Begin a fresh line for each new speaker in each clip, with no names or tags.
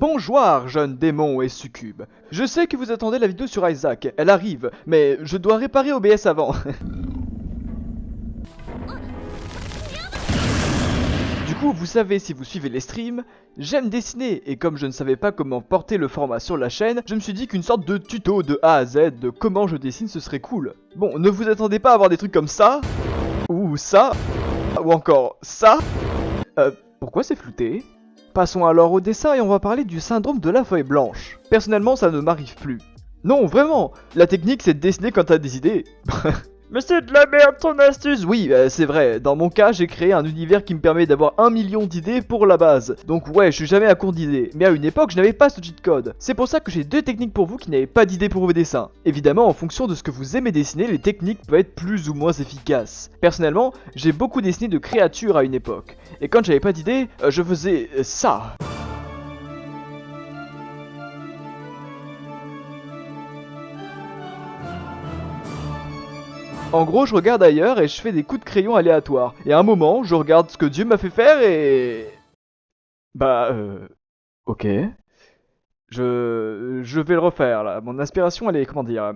Bonjour, jeunes démons et succubes. Je sais que vous attendez la vidéo sur Isaac, elle arrive, mais je dois réparer OBS avant. Du coup, vous savez, si vous suivez les streams, j'aime dessiner, et comme je ne savais pas comment porter le format sur la chaîne, je me suis dit qu'une sorte de tuto de A à Z de comment je dessine ce serait cool. Bon, ne vous attendez pas à avoir des trucs comme ça, ou ça, ou encore ça. Pourquoi c'est flouté? Passons alors au dessin et on va parler du syndrome de la feuille blanche. Personnellement, ça ne m'arrive plus. Non, vraiment, la technique c'est de dessiner quand t'as des idées. Mais c'est de la merde ton astuce. Oui, c'est vrai, dans mon cas j'ai créé un univers qui me permet d'avoir 1 million d'idées pour la base. Donc ouais, je suis jamais à court d'idées, mais à une époque je n'avais pas ce cheat code. C'est pour ça que j'ai deux techniques pour vous qui n'avaient pas d'idées pour vos dessins. Évidemment, en fonction de ce que vous aimez dessiner, les techniques peuvent être plus ou moins efficaces. Personnellement, j'ai beaucoup dessiné de créatures à une époque. Et quand j'avais pas d'idées, je faisais ça. En gros, je regarde ailleurs et je fais des coups de crayon aléatoires. Et à un moment, je regarde ce que Dieu m'a fait faire et... Ok. Je vais le refaire là. Mon inspiration, elle est, comment dire...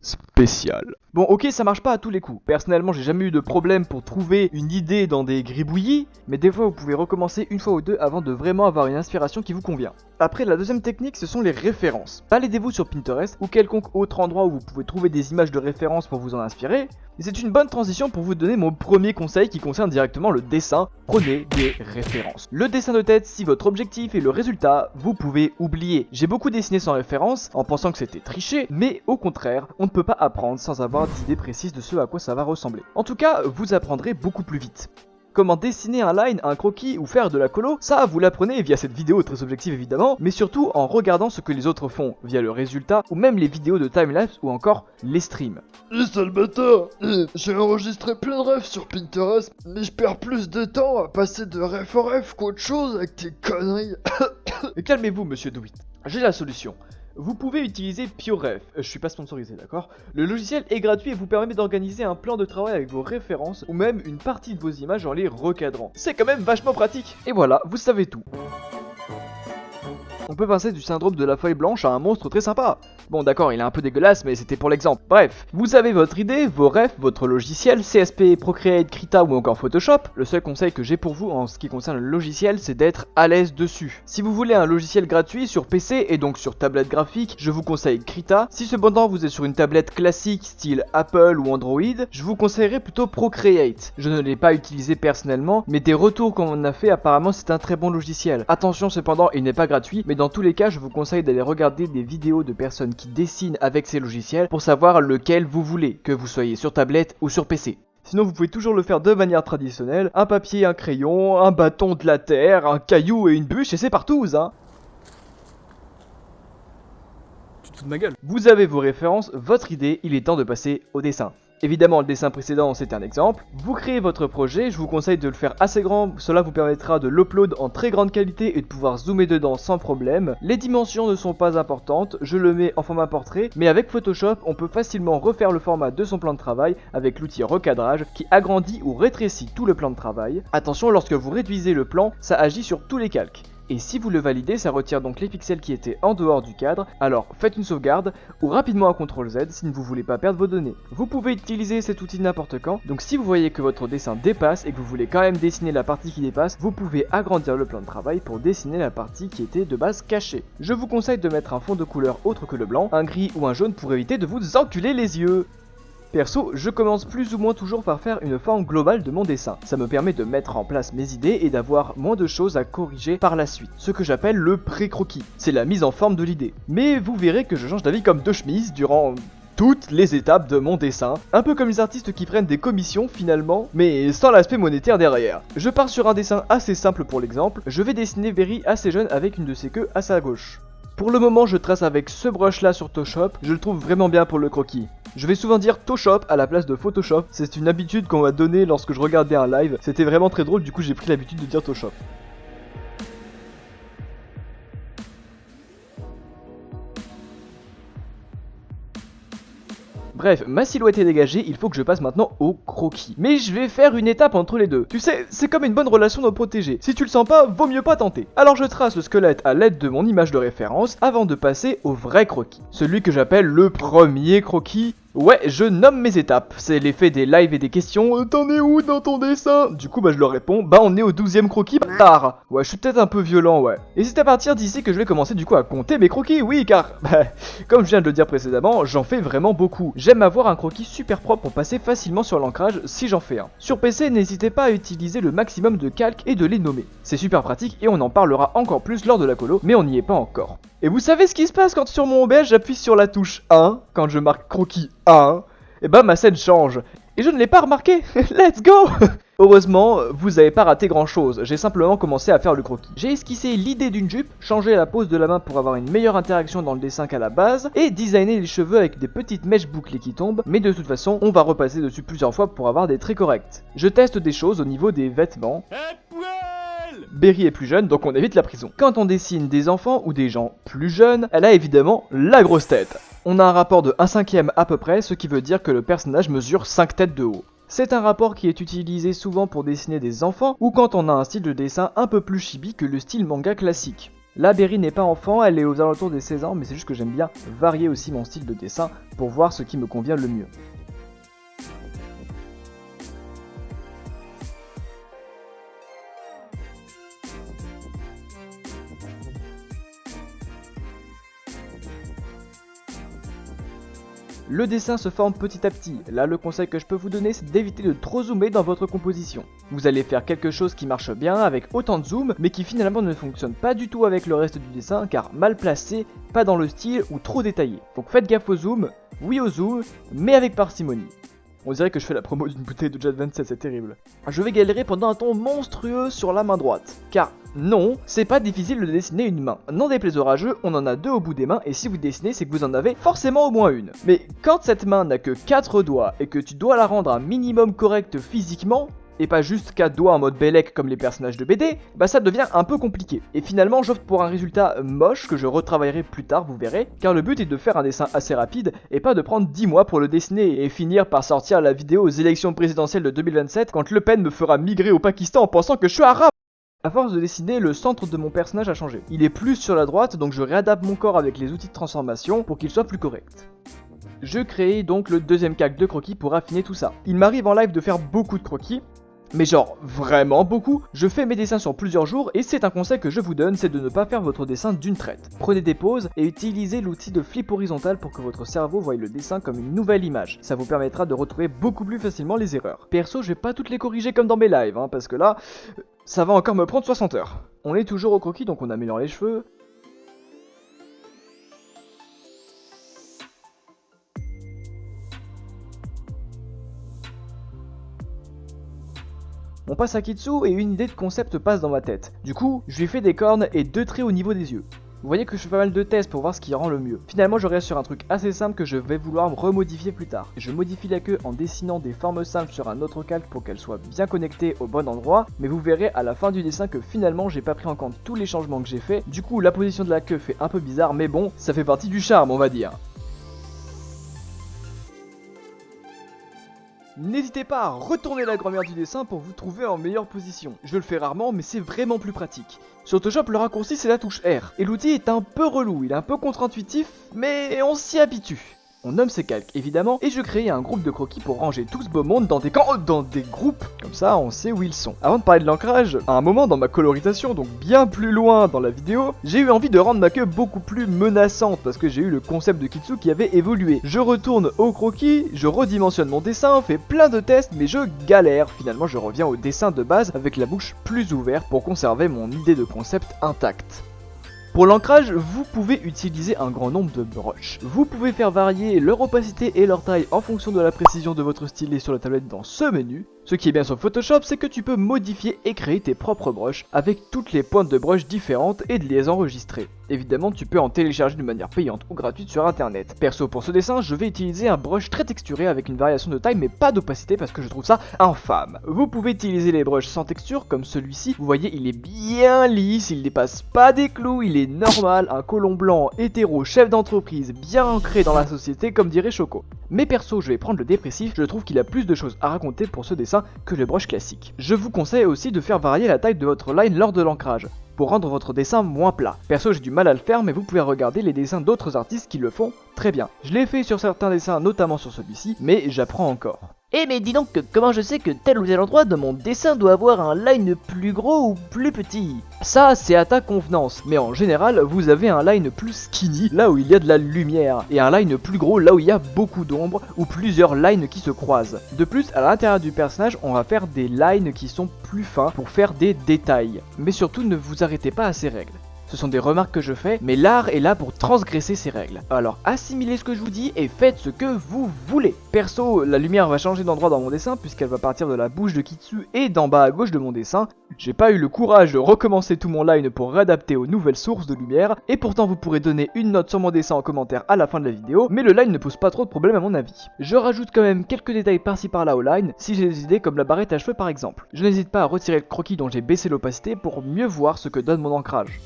spéciale. Bon, ok, ça marche pas à tous les coups. Personnellement, j'ai jamais eu de problème pour trouver une idée dans des gribouillis, mais des fois vous pouvez recommencer une fois ou deux avant de vraiment avoir une inspiration qui vous convient. Après, la deuxième technique, ce sont les références. Baladez-vous sur Pinterest ou quelconque autre endroit où vous pouvez trouver des images de référence pour vous en inspirer. Et c'est une bonne transition pour vous donner mon premier conseil qui concerne directement le dessin. Prenez des références. Le dessin de tête, si votre objectif est le résultat, vous pouvez oublier. J'ai beaucoup dessiné sans référence, en pensant que c'était triché, mais au contraire, on ne peut pas apprendre sans avoir d'idée précise de ce à quoi ça va ressembler. En tout cas, vous apprendrez beaucoup plus vite. Comment dessiner un line, un croquis ou faire de la colo, ça vous l'apprenez via cette vidéo très objective évidemment, mais surtout en regardant ce que les autres font, via le résultat, ou même les vidéos de timelapse ou encore les streams.
Sale bâtard, j'ai enregistré plein de rêves sur Pinterest, mais je perds plus de temps à passer de rêve en rêve qu'autre chose avec tes conneries.
Calmez-vous monsieur DeWitt, j'ai la solution. Vous pouvez utiliser PureRef, je suis pas sponsorisé d'accord. Le logiciel est gratuit et vous permet d'organiser un plan de travail avec vos références ou même une partie de vos images en les recadrant. C'est quand même vachement pratique. Et voilà, vous savez tout. On peut passer du syndrome de la feuille blanche à un monstre très sympa. Bon d'accord, il est un peu dégueulasse, mais c'était pour l'exemple. Bref, vous avez votre idée, vos refs, votre logiciel, CSP, Procreate, Krita ou encore Photoshop. Le seul conseil que j'ai pour vous en ce qui concerne le logiciel, c'est d'être à l'aise dessus. Si vous voulez un logiciel gratuit sur PC et donc sur tablette graphique, je vous conseille Krita. Si cependant vous êtes sur une tablette classique style Apple ou Android, je vous conseillerais plutôt Procreate. Je ne l'ai pas utilisé personnellement, mais des retours qu'on en a fait, apparemment c'est un très bon logiciel. Attention cependant, il n'est pas gratuit, mais dans tous les cas, je vous conseille d'aller regarder des vidéos de personnes qui dessinent avec ces logiciels pour savoir lequel vous voulez, que vous soyez sur tablette ou sur PC. Sinon, vous pouvez toujours le faire de manière traditionnelle, un papier, un crayon, un bâton de la terre, un caillou et une bûche et c'est partout, hein. Tu te fous de ma gueule. Vous avez vos références, votre idée, il est temps de passer au dessin. Évidemment, le dessin précédent, c'était un exemple. Vous créez votre projet, je vous conseille de le faire assez grand, cela vous permettra de l'upload en très grande qualité et de pouvoir zoomer dedans sans problème. Les dimensions ne sont pas importantes, je le mets en format portrait, mais avec Photoshop, on peut facilement refaire le format de son plan de travail avec l'outil recadrage qui agrandit ou rétrécit tout le plan de travail. Attention, lorsque vous réduisez le plan, ça agit sur tous les calques. Et si vous le validez, ça retire donc les pixels qui étaient en dehors du cadre, alors faites une sauvegarde ou rapidement un CTRL Z si vous ne voulez pas perdre vos données. Vous pouvez utiliser cet outil n'importe quand, donc si vous voyez que votre dessin dépasse et que vous voulez quand même dessiner la partie qui dépasse, vous pouvez agrandir le plan de travail pour dessiner la partie qui était de base cachée. Je vous conseille de mettre un fond de couleur autre que le blanc, un gris ou un jaune pour éviter de vous enculer les yeux. Perso, je commence plus ou moins toujours par faire une forme globale de mon dessin. Ça me permet de mettre en place mes idées et d'avoir moins de choses à corriger par la suite. Ce que j'appelle le pré-croquis. C'est la mise en forme de l'idée. Mais vous verrez que je change d'avis comme deux chemises durant toutes les étapes de mon dessin. Un peu comme les artistes qui prennent des commissions finalement, mais sans l'aspect monétaire derrière. Je pars sur un dessin assez simple pour l'exemple. Je vais dessiner Very assez jeune avec une de ses queues à sa gauche. Pour le moment, je trace avec ce brush là sur Photoshop, je le trouve vraiment bien pour le croquis. Je vais souvent dire Photoshop à la place de Photoshop, c'est une habitude qu'on m'a donnée lorsque je regardais un live, c'était vraiment très drôle, du coup j'ai pris l'habitude de dire Photoshop. Bref, ma silhouette est dégagée, il faut que je passe maintenant au croquis. Mais je vais faire une étape entre les deux. Tu sais, c'est comme une bonne relation de protégé. Si tu le sens pas, vaut mieux pas tenter. Alors je trace le squelette à l'aide de mon image de référence avant de passer au vrai croquis. Celui que j'appelle le premier croquis. Ouais, je nomme mes étapes. C'est l'effet des lives et des questions. T'en es où dans ton dessin? Du coup, je leur réponds. On est au 12e croquis, bâtard. Ouais, je suis peut-être un peu violent, ouais. Et c'est à partir d'ici que je vais commencer du coup à compter mes croquis, oui, car, comme je viens de le dire précédemment, j'en fais vraiment beaucoup. J'aime avoir un croquis super propre pour passer facilement sur l'ancrage si j'en fais un. Sur PC, n'hésitez pas à utiliser le maximum de calques et de les nommer. C'est super pratique et on en parlera encore plus lors de la colo, mais on n'y est pas encore. Et vous savez ce qui se passe quand sur mon OBS j'appuie sur la touche 1, quand je marque croquis 1, et ma scène change. Et je ne l'ai pas remarqué. Let's go. Heureusement, vous n'avez pas raté grand chose, j'ai simplement commencé à faire le croquis. J'ai esquissé l'idée d'une jupe, changé la pose de la main pour avoir une meilleure interaction dans le dessin qu'à la base, et designé les cheveux avec des petites mèches bouclées qui tombent, mais de toute façon, on va repasser dessus plusieurs fois pour avoir des traits corrects. Je teste des choses au niveau des vêtements. Berry est plus jeune, donc on évite la prison. Quand on dessine des enfants ou des gens plus jeunes, elle a évidemment la grosse tête. On a un rapport de 1/5 à peu près, ce qui veut dire que le personnage mesure 5 têtes de haut. C'est un rapport qui est utilisé souvent pour dessiner des enfants ou quand on a un style de dessin un peu plus chibi que le style manga classique. Là, Berry n'est pas enfant, elle est aux alentours des 16 ans, mais c'est juste que j'aime bien varier aussi mon style de dessin pour voir ce qui me convient le mieux. Le dessin se forme petit à petit. Là, le conseil que je peux vous donner, c'est d'éviter de trop zoomer dans votre composition. Vous allez faire quelque chose qui marche bien avec autant de zoom, mais qui finalement ne fonctionne pas du tout avec le reste du dessin, car mal placé, pas dans le style ou trop détaillé. Donc faites gaffe au zoom, oui au zoom, mais avec parcimonie. On dirait que je fais la promo d'une bouteille de Jet 27, c'est terrible. Je vais galérer pendant un temps monstrueux sur la main droite. Car non, c'est pas difficile de dessiner une main. N'en déplaise aux rageux, on en a 2 au bout des mains et si vous dessinez, c'est que vous en avez forcément au moins une. Mais quand cette main n'a que 4 doigts et que tu dois la rendre un minimum correct physiquement, et pas juste 4 doigts en mode Bellec comme les personnages de BD, ça devient un peu compliqué. Et finalement j'opte pour un résultat moche que je retravaillerai plus tard, vous verrez, car le but est de faire un dessin assez rapide et pas de prendre 10 mois pour le dessiner et finir par sortir la vidéo aux élections présidentielles de 2027 quand Le Pen me fera migrer au Pakistan en pensant que je suis arabe. A force de dessiner, le centre de mon personnage a changé. Il est plus sur la droite, donc je réadapte mon corps avec les outils de transformation pour qu'il soit plus correct. Je crée donc le deuxième calque de croquis pour affiner tout ça. Il m'arrive en live de faire beaucoup de croquis, mais genre vraiment beaucoup. Je fais mes dessins sur plusieurs jours et c'est un conseil que je vous donne, c'est de ne pas faire votre dessin d'une traite. Prenez des pauses et utilisez l'outil de flip horizontal pour que votre cerveau voie le dessin comme une nouvelle image. Ça vous permettra de retrouver beaucoup plus facilement les erreurs. Perso, je vais pas toutes les corriger comme dans mes lives, parce que là, ça va encore me prendre 60 heures. On est toujours au croquis, donc on améliore les cheveux. On passe à Kitsu et une idée de concept passe dans ma tête. Du coup, je lui fais des cornes et 2 traits au niveau des yeux. Vous voyez que je fais pas mal de tests pour voir ce qui rend le mieux. Finalement, je reste sur un truc assez simple que je vais vouloir remodifier plus tard. Je modifie la queue en dessinant des formes simples sur un autre calque pour qu'elle soit bien connectée au bon endroit, mais vous verrez à la fin du dessin que finalement j'ai pas pris en compte tous les changements que j'ai fait. Du coup, la position de la queue fait un peu bizarre, mais bon, ça fait partie du charme, on va dire. N'hésitez pas à retourner la grand-mère du dessin pour vous trouver en meilleure position. Je le fais rarement, mais c'est vraiment plus pratique. Sur Photoshop, le raccourci c'est la touche R. Et l'outil est un peu relou, il est un peu contre-intuitif, mais on s'y habitue. On nomme ces calques évidemment, et je crée un groupe de croquis pour ranger tout ce beau monde dans des camps, dans des groupes, comme ça on sait où ils sont. Avant de parler de l'ancrage, à un moment dans ma colorisation, donc bien plus loin dans la vidéo, j'ai eu envie de rendre ma queue beaucoup plus menaçante parce que j'ai eu le concept de Kitsu qui avait évolué. Je retourne au croquis, je redimensionne mon dessin, fais plein de tests, mais je galère. Finalement je reviens au dessin de base avec la bouche plus ouverte pour conserver mon idée de concept intacte. Pour l'ancrage, vous pouvez utiliser un grand nombre de brushes. Vous pouvez faire varier leur opacité et leur taille en fonction de la précision de votre stylet sur la tablette dans ce menu. Ce qui est bien sur Photoshop, c'est que tu peux modifier et créer tes propres brushes avec toutes les pointes de brush différentes et de les enregistrer. Évidemment, tu peux en télécharger de manière payante ou gratuite sur internet. Perso, pour ce dessin, je vais utiliser un brush très texturé avec une variation de taille mais pas d'opacité parce que je trouve ça infâme. Vous pouvez utiliser les brushes sans texture comme celui-ci. Vous voyez, il est bien lisse, il dépasse pas des clous, il est normal, un colon blanc, hétéro, chef d'entreprise, bien ancré dans la société comme dirait Choco. Mais perso, je vais prendre le dépressif, je trouve qu'il a plus de choses à raconter pour ce dessin que le brush classique. Je vous conseille aussi de faire varier la taille de votre line lors de l'ancrage, pour rendre votre dessin moins plat. Perso, j'ai du mal à le faire, mais vous pouvez regarder les dessins d'autres artistes qui le font très bien. Je l'ai fait sur certains dessins, notamment sur celui-ci, mais j'apprends encore.
Eh mais dis donc, comment je sais que tel ou tel endroit de mon dessin doit avoir un line plus gros ou plus petit?
Ça, c'est à ta convenance, mais en général, vous avez un line plus skinny, là où il y a de la lumière, et un line plus gros, là où il y a beaucoup d'ombre, ou plusieurs lines qui se croisent. De plus, à l'intérieur du personnage, on va faire des lines qui sont plus fins pour faire des détails. Mais surtout, ne vous arrêtez pas à ces règles. Ce sont des remarques que je fais, mais l'art est là pour transgresser ces règles. Alors assimilez ce que je vous dis et faites ce que vous voulez. Perso, la lumière va changer d'endroit dans mon dessin puisqu'elle va partir de la bouche de Kitsu et d'en bas à gauche de mon dessin. J'ai pas eu le courage de recommencer tout mon line pour réadapter aux nouvelles sources de lumière, et pourtant vous pourrez donner une note sur mon dessin en commentaire à la fin de la vidéo, mais le line ne pose pas trop de problèmes à mon avis. Je rajoute quand même quelques détails par-ci par-là au line, si j'ai des idées comme la barrette à cheveux par exemple. Je n'hésite pas à retirer le croquis dont j'ai baissé l'opacité pour mieux voir ce que donne mon ancrage.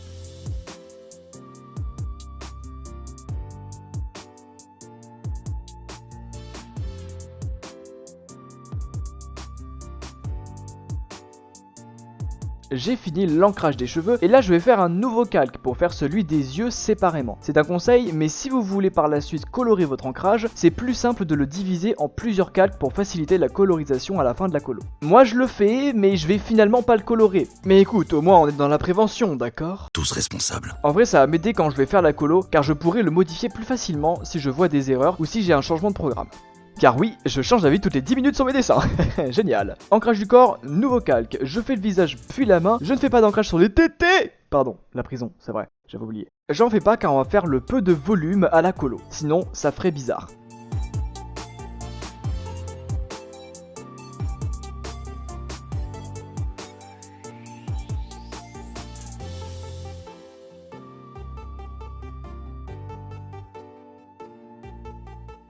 J'ai fini l'ancrage des cheveux et là je vais faire un nouveau calque pour faire celui des yeux séparément. C'est un conseil, mais si vous voulez par la suite colorer votre ancrage, c'est plus simple de le diviser en plusieurs calques pour faciliter la colorisation à la fin de la colo. Moi je le fais, mais je vais finalement pas le colorer. Mais écoute, au moins on est dans la prévention, d'accord?
Tous responsables.
En vrai ça va m'aider quand je vais faire la colo, car je pourrai le modifier plus facilement si je vois des erreurs ou si j'ai un changement de programme. Car oui, je change d'avis toutes les 10 minutes sur mes dessins. Génial. Ancrage du corps, nouveau calque. Je fais le visage puis la main. Je ne fais pas d'ancrage sur les tétés. Pardon, la prison, c'est vrai, j'avais oublié. J'en fais pas car on va faire le peu de volume à la colo. Sinon, ça ferait bizarre.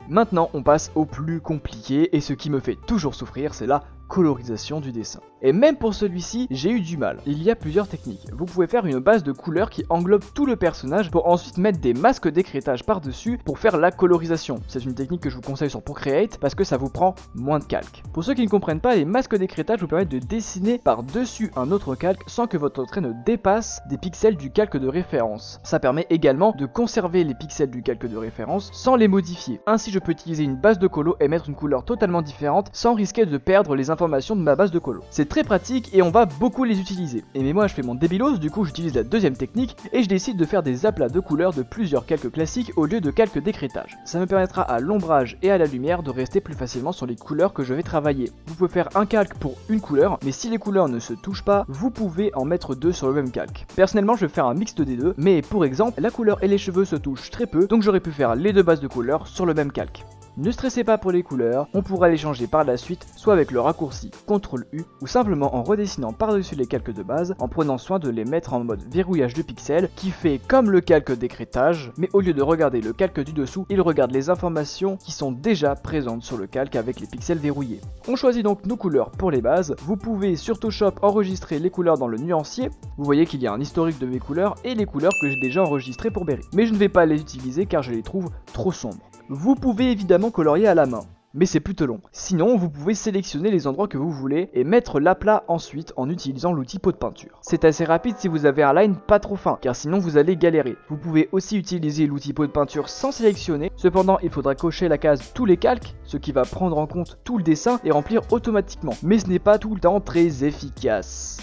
Maintenant, on passe au plus compliqué et ce qui me fait toujours souffrir, c'est la colorisation du dessin. Et même pour celui-ci, j'ai eu du mal. Il y a plusieurs techniques. Vous pouvez faire une base de couleurs qui englobe tout le personnage pour ensuite mettre des masques d'écrêtage par-dessus pour faire la colorisation. C'est une technique que je vous conseille sur Procreate parce que ça vous prend moins de calque. Pour ceux qui ne comprennent pas, les masques d'écrêtage vous permettent de dessiner par-dessus un autre calque sans que votre trait ne dépasse des pixels du calque de référence. Ça permet également de conserver les pixels du calque de référence sans les modifier. Ainsi, je peux utiliser une base de colo et mettre une couleur totalement différente sans risquer de perdre les informations de ma base de colo. C'est très pratique et on va beaucoup les utiliser. Et mais moi je fais mon débilos, du coup j'utilise la deuxième technique et je décide de faire des aplats de couleurs de plusieurs calques classiques au lieu de calques d'écrêtage. Ça me permettra à l'ombrage et à la lumière de rester plus facilement sur les couleurs que je vais travailler. Vous pouvez faire un calque pour une couleur, mais si les couleurs ne se touchent pas, vous pouvez en mettre deux sur le même calque. Personnellement je vais faire un mix des deux, mais pour exemple la couleur et les cheveux se touchent très peu, donc j'aurais pu faire les deux bases de couleurs sur le même calque. Ne stressez pas pour les couleurs, on pourra les changer par la suite, soit avec le raccourci CTRL U, ou simplement en redessinant par-dessus les calques de base, en prenant soin de les mettre en mode verrouillage de pixels, qui fait comme le calque d'écrêtage, mais au lieu de regarder le calque du dessous, il regarde les informations qui sont déjà présentes sur le calque avec les pixels verrouillés. On choisit donc nos couleurs pour les bases, vous pouvez sur Photoshop enregistrer les couleurs dans le nuancier, vous voyez qu'il y a un historique de mes couleurs et les couleurs que j'ai déjà enregistrées pour Berry, mais je ne vais pas les utiliser car je les trouve trop sombres. Vous pouvez évidemment colorier à la main, mais c'est plutôt long. Sinon, vous pouvez sélectionner les endroits que vous voulez et mettre l'aplat ensuite en utilisant l'outil pot de peinture. C'est assez rapide si vous avez un line pas trop fin, car sinon vous allez galérer. Vous pouvez aussi utiliser l'outil pot de peinture sans sélectionner, cependant il faudra cocher la case tous les calques, ce qui va prendre en compte tout le dessin et remplir automatiquement, mais ce n'est pas tout le temps très efficace.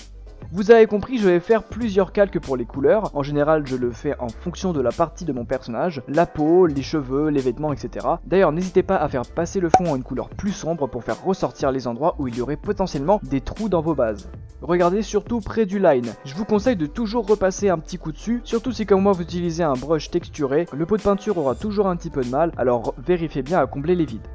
Vous avez compris, je vais faire plusieurs calques pour les couleurs. En général, je le fais en fonction de la partie de mon personnage, la peau, les cheveux, les vêtements, etc. D'ailleurs, n'hésitez pas à faire passer le fond en une couleur plus sombre pour faire ressortir les endroits où il y aurait potentiellement des trous dans vos bases. Regardez surtout près du line. Je vous conseille de toujours repasser un petit coup dessus, surtout si comme moi vous utilisez un brush texturé. Le pot de peinture aura toujours un petit peu de mal, alors vérifiez bien à combler les vides.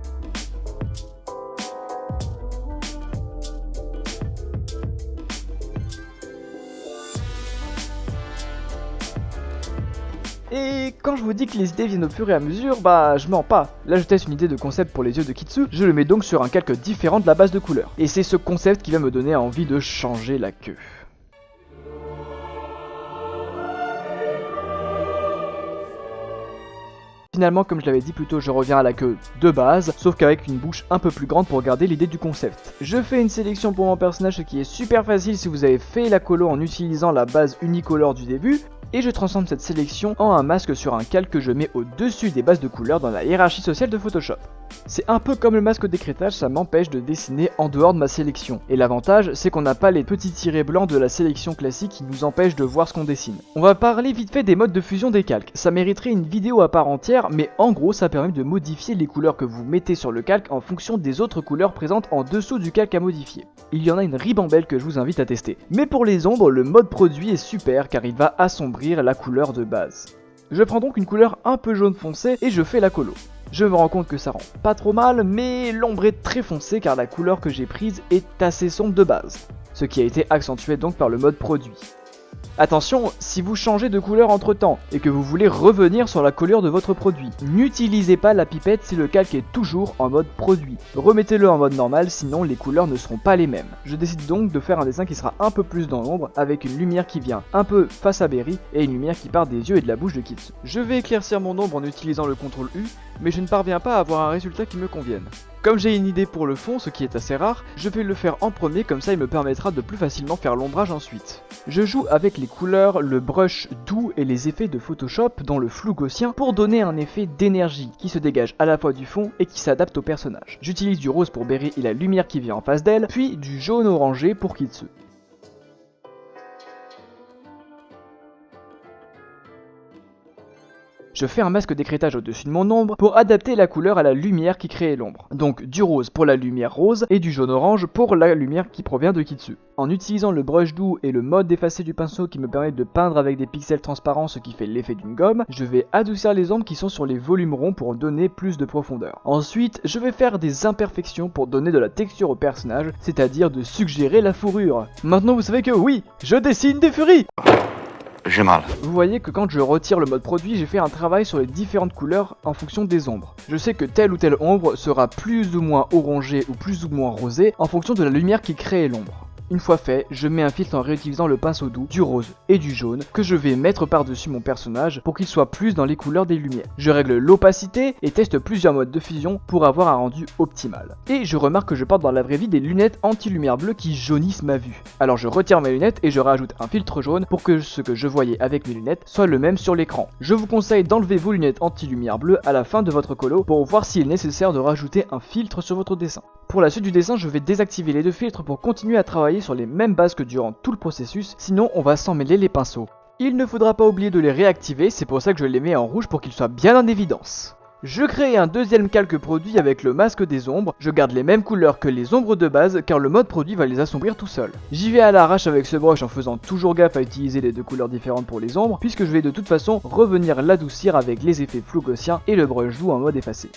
Et quand je vous dis que les idées viennent au fur et à mesure, bah je mens pas. Là je teste une idée de concept pour les yeux de Kitsu, je le mets donc sur un calque différent de la base de couleur. Et c'est ce concept qui va me donner envie de changer la queue. Finalement, comme je l'avais dit plus tôt, je reviens à la queue de base, sauf qu'avec une bouche un peu plus grande pour garder l'idée du concept. Je fais une sélection pour mon personnage, ce qui est super facile si vous avez fait la colo en utilisant la base unicolore du début, et je transforme cette sélection en un masque sur un calque que je mets au-dessus des bases de couleurs dans la hiérarchie sociale de Photoshop. C'est un peu comme le masque d'écrêtage, ça m'empêche de dessiner en dehors de ma sélection. Et l'avantage, c'est qu'on n'a pas les petits tirets blancs de la sélection classique qui nous empêchent de voir ce qu'on dessine. On va parler vite fait des modes de fusion des calques. Ça mériterait une vidéo à part entière, mais en gros, ça permet de modifier les couleurs que vous mettez sur le calque en fonction des autres couleurs présentes en dessous du calque à modifier. Il y en a une ribambelle que je vous invite à tester. Mais pour les ombres, le mode produit est super car il va assombrir la couleur de base. Je prends donc une couleur un peu jaune foncé et je fais la colo. Je me rends compte que ça rend pas trop mal, mais l'ombre est très foncée car la couleur que j'ai prise est assez sombre de base, ce qui a été accentué donc par le mode produit. Attention, si vous changez de couleur entre temps et que vous voulez revenir sur la couleur de votre produit, n'utilisez pas la pipette si le calque est toujours en mode produit. Remettez-le en mode normal, sinon les couleurs ne seront pas les mêmes. Je décide donc de faire un dessin qui sera un peu plus dans l'ombre, avec une lumière qui vient un peu face à Berry et une lumière qui part des yeux et de la bouche de Kitsu. Je vais éclaircir mon ombre en utilisant le CTRL U, mais je ne parviens pas à avoir un résultat qui me convienne. Comme j'ai une idée pour le fond, ce qui est assez rare, je vais le faire en premier, comme ça il me permettra de plus facilement faire l'ombrage ensuite. Je joue avec les couleurs, le brush doux et les effets de Photoshop, dont le flou gaussien, pour donner un effet d'énergie qui se dégage à la fois du fond et qui s'adapte au personnage. J'utilise du rose pour Berry et la lumière qui vient en face d'elle, puis du jaune orangé pour Kitsu. Je fais un masque d'écrêtage au-dessus de mon ombre pour adapter la couleur à la lumière qui crée l'ombre. Donc du rose pour la lumière rose et du jaune orange pour la lumière qui provient de Kitsu. En utilisant le brush doux et le mode d'effacer du pinceau qui me permet de peindre avec des pixels transparents, ce qui fait l'effet d'une gomme, je vais adoucir les ombres qui sont sur les volumes ronds pour donner plus de profondeur. Ensuite, je vais faire des imperfections pour donner de la texture au personnage, c'est-à-dire de suggérer la fourrure. Maintenant vous savez que oui, je dessine des furies!
J'ai mal.
Vous voyez que quand je retire le mode produit, j'ai fait un travail sur les différentes couleurs en fonction des ombres. Je sais que telle ou telle ombre sera plus ou moins orangée ou plus ou moins rosée en fonction de la lumière qui crée l'ombre. Une fois fait, je mets un filtre en réutilisant le pinceau doux, du rose et du jaune que je vais mettre par-dessus mon personnage pour qu'il soit plus dans les couleurs des lumières. Je règle l'opacité et teste plusieurs modes de fusion pour avoir un rendu optimal. Et je remarque que je porte dans la vraie vie des lunettes anti-lumière bleue qui jaunissent ma vue. Alors je retire mes lunettes et je rajoute un filtre jaune pour que ce que je voyais avec mes lunettes soit le même sur l'écran. Je vous conseille d'enlever vos lunettes anti-lumière bleue à la fin de votre colo pour voir s'il est nécessaire de rajouter un filtre sur votre dessin. Pour la suite du dessin, je vais désactiver les deux filtres pour continuer à travailler sur les mêmes bases que durant tout le processus, sinon on va s'emmêler les pinceaux. Il ne faudra pas oublier de les réactiver, c'est pour ça que je les mets en rouge pour qu'ils soient bien en évidence. Je crée un deuxième calque produit avec le masque des ombres, je garde les mêmes couleurs que les ombres de base car le mode produit va les assombrir tout seul. J'y vais à l'arrache avec ce brush en faisant toujours gaffe à utiliser les deux couleurs différentes pour les ombres, puisque je vais de toute façon revenir l'adoucir avec les effets flou gaussiens et le brush doux en mode effacé.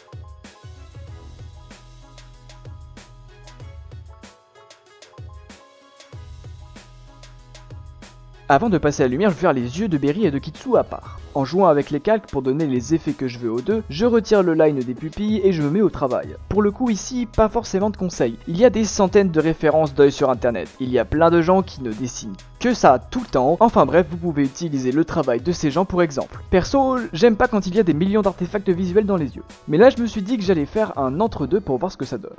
Avant de passer à la lumière, je vais faire les yeux de Berry et de Kitsu à part. En jouant avec les calques pour donner les effets que je veux aux deux, je retire le line des pupilles et je me mets au travail. Pour le coup ici, pas forcément de conseils. Il y a des centaines de références d'œil sur internet. Il y a plein de gens qui ne dessinent que ça tout le temps. Enfin bref, vous pouvez utiliser le travail de ces gens pour exemple. Perso, j'aime pas quand il y a des millions d'artefacts visuels dans les yeux. Mais là je me suis dit que j'allais faire un entre-deux pour voir ce que ça donne.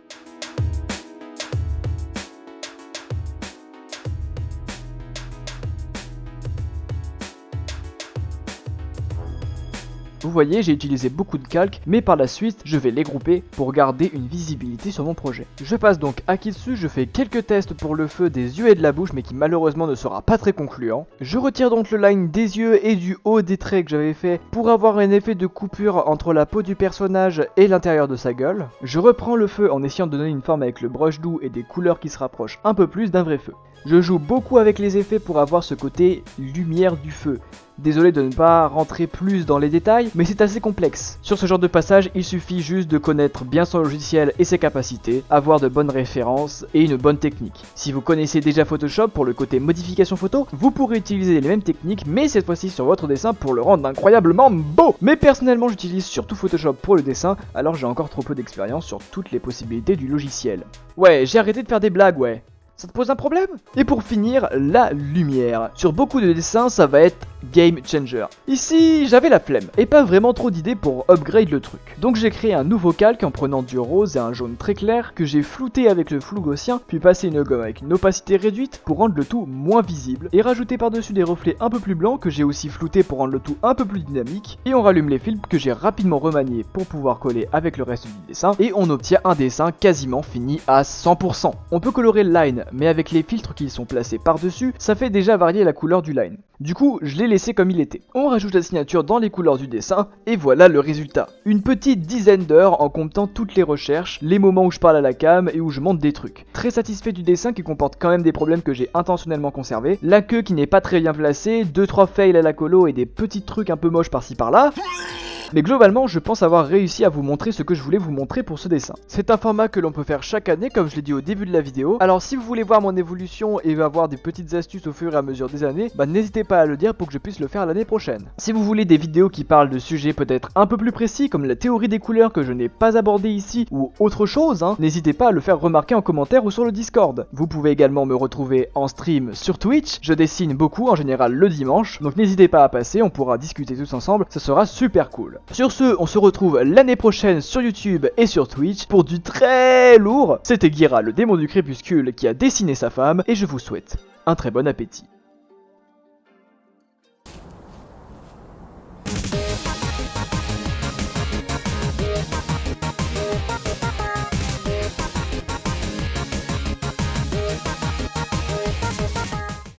Vous voyez, j'ai utilisé beaucoup de calques, mais par la suite, je vais les grouper pour garder une visibilité sur mon projet. Je passe donc à Kitsu, je fais quelques tests pour le feu des yeux et de la bouche, mais qui malheureusement ne sera pas très concluant. Je retire donc le line des yeux et du haut des traits que j'avais fait pour avoir un effet de coupure entre la peau du personnage et l'intérieur de sa gueule. Je reprends le feu en essayant de donner une forme avec le brush doux et des couleurs qui se rapprochent un peu plus d'un vrai feu. Je joue beaucoup avec les effets pour avoir ce côté lumière du feu. Désolé de ne pas rentrer plus dans les détails, mais c'est assez complexe. Sur ce genre de passage, il suffit juste de connaître bien son logiciel et ses capacités, avoir de bonnes références et une bonne technique. Si vous connaissez déjà Photoshop pour le côté modification photo, vous pourrez utiliser les mêmes techniques, mais cette fois-ci sur votre dessin pour le rendre incroyablement beau. Mais personnellement, j'utilise surtout Photoshop pour le dessin, alors j'ai encore trop peu d'expérience sur toutes les possibilités du logiciel. Ouais, j'ai arrêté de faire des blagues, ouais. Ça te pose un problème? Et pour finir, la lumière. Sur beaucoup de dessins, ça va être game changer. Ici, j'avais la flemme et pas vraiment trop d'idées pour upgrade le truc. Donc j'ai créé un nouveau calque en prenant du rose et un jaune très clair que j'ai flouté avec le flou gaussien, puis passé une gomme avec une opacité réduite pour rendre le tout moins visible et rajouter par-dessus des reflets un peu plus blancs que j'ai aussi flouté pour rendre le tout un peu plus dynamique. Et on rallume les films que j'ai rapidement remaniés pour pouvoir coller avec le reste du dessin et on obtient un dessin quasiment fini à 100%. On peut colorer le line, mais avec les filtres qui sont placés par-dessus, ça fait déjà varier la couleur du line. Du coup, je l'ai laissé comme il était. On rajoute la signature dans les couleurs du dessin, et voilà le résultat. Une petite dizaine d'heures en comptant toutes les recherches, les moments où je parle à la cam et où je monte des trucs. Très satisfait du dessin qui comporte quand même des problèmes que j'ai intentionnellement conservés, la queue qui n'est pas très bien placée, 2-3 fails à la colo et des petits trucs un peu moches par-ci par-là. Mais globalement, je pense avoir réussi à vous montrer ce que je voulais vous montrer pour ce dessin. C'est un format que l'on peut faire chaque année, comme je l'ai dit au début de la vidéo. Alors si vous voulez voir mon évolution et avoir des petites astuces au fur et à mesure des années, bah n'hésitez pas à le dire pour que je puisse le faire l'année prochaine. Si vous voulez des vidéos qui parlent de sujets peut-être un peu plus précis, comme la théorie des couleurs que je n'ai pas abordé ici, ou autre chose, n'hésitez pas à le faire remarquer en commentaire ou sur le Discord. Vous pouvez également me retrouver en stream sur Twitch, je dessine beaucoup, en général le dimanche, donc n'hésitez pas à passer, on pourra discuter tous ensemble, ce sera super cool. Sur ce, on se retrouve l'année prochaine sur YouTube et sur Twitch pour du très lourd. C'était Guira, le démon du crépuscule, qui a dessiné sa femme, et je vous souhaite un très bon appétit.